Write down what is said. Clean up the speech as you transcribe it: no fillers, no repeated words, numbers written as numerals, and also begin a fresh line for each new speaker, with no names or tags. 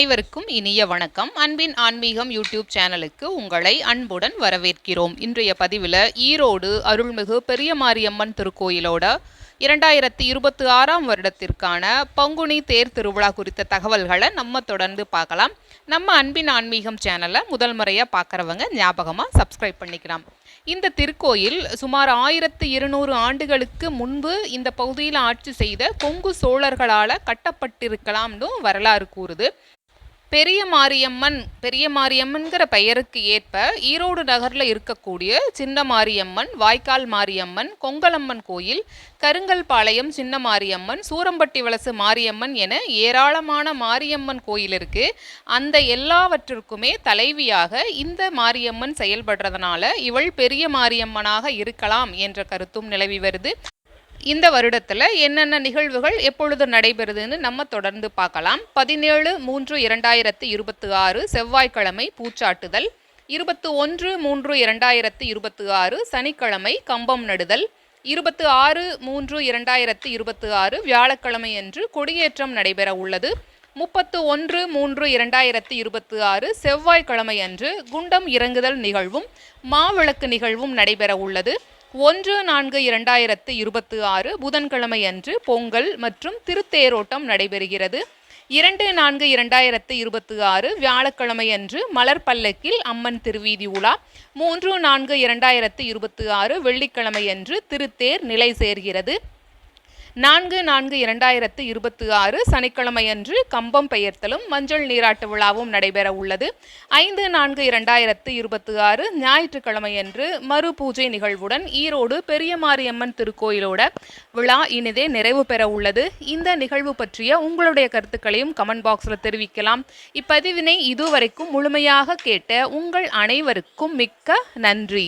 அனைவருக்கும் இனிய வணக்கம். அன்பின் ஆன்மீகம் யூடியூப் சேனலுக்கு உங்களை அன்புடன் வரவேற்கிறோம். இன்றைய பதிவில் ஈரோடு அருள்மிகு பெரிய மாரியம்மன் திருக்கோயிலோட 2026ஆம் வருடத்திற்கான பங்குனி தேர் திருவிழா குறித்த தகவல்களை நம்ம தொடர்ந்து பார்க்கலாம். நம்ம அன்பின் ஆன்மீகம் சேனலை முதல் முறையாக பார்க்குறவங்க ஞாபகமாக சப்ஸ்கிரைப் பண்ணிக்கலாம். இந்த திருக்கோயில் சுமார் 1200 ஆண்டுகளுக்கு முன்பு இந்த பகுதியில் ஆட்சி செய்த கொங்கு சோழர்களால் கட்டப்பட்டிருக்கலாம்னு வரலாறு கூறுது. பெரிய மாரியம்மன்கிற பெயருக்கு ஏற்ப ஈரோடு நகரில் இருக்கக்கூடிய சின்ன மாரியம்மன், வாய்க்கால் மாரியம்மன், கொங்கலம்மன் கோயில், கருங்கல் பாளையம் சின்ன மாரியம்மன், சூரம்பட்டி வலசு மாரியம்மன் என ஏராளமான மாரியம்மன் கோயில் இருக்கு. அந்த எல்லாவற்றிற்குமே தலைவியாக இந்த மாரியம்மன் செயல்படுறதுனால இவள் பெரிய மாரியம்மனாக இருக்கலாம் என்ற கருத்தும் நிலவி வருது. இந்த வருடத்தில் என்னென்ன நிகழ்வுகள் எப்பொழுது நடைபெறுதுன்னு நம்ம தொடர்ந்து பார்க்கலாம். 17/3/2026 செவ்வாய்க்கிழமை பூச்சாட்டுதல், 21/3/2026 சனிக்கிழமை கம்பம் நடுதல், 26/3/2026 வியாழக்கிழமை அன்று கொடியேற்றம் நடைபெற உள்ளது. 31/3/2026 செவ்வாய்க்கிழமை அன்று குண்டம் இறங்குதல் நிகழ்வும் மாவிளக்கு நிகழ்வும் நடைபெற உள்ளது. 1/4/2026 புதன்கிழமை அன்று பொங்கல் மற்றும் திருத்தேரோட்டம் நடைபெறுகிறது. 2/4/2026 வியாழக்கிழமை அன்று மலர் பல்லக்கில் அம்மன் திருவீதி உலா. 3/4/2026 வெள்ளிக்கிழமை அன்று திருத்தேர் நிலை சேர்கிறது. 4/4/2026 சனிக்கிழமை அன்று கம்பம் பெயர்த்தலும் மஞ்சள் நீராட்டு விழாவும் நடைபெற உள்ளது. 5/4/2026 ஞாயிற்றுக்கிழமை அன்று மறு பூஜை நிகழ்வுடன் ஈரோடு பெரிய மாரியம்மன் திருக்கோயிலோட விழா இனிதே நிறைவு பெற உள்ளது. இந்த நிகழ்வு பற்றிய உங்களுடைய கருத்துக்களையும் கமெண்ட் பாக்ஸில் தெரிவிக்கலாம். இப்பதிவினை இதுவரைக்கும் முழுமையாக கேட்ட உங்கள் அனைவருக்கும் மிக்க நன்றி.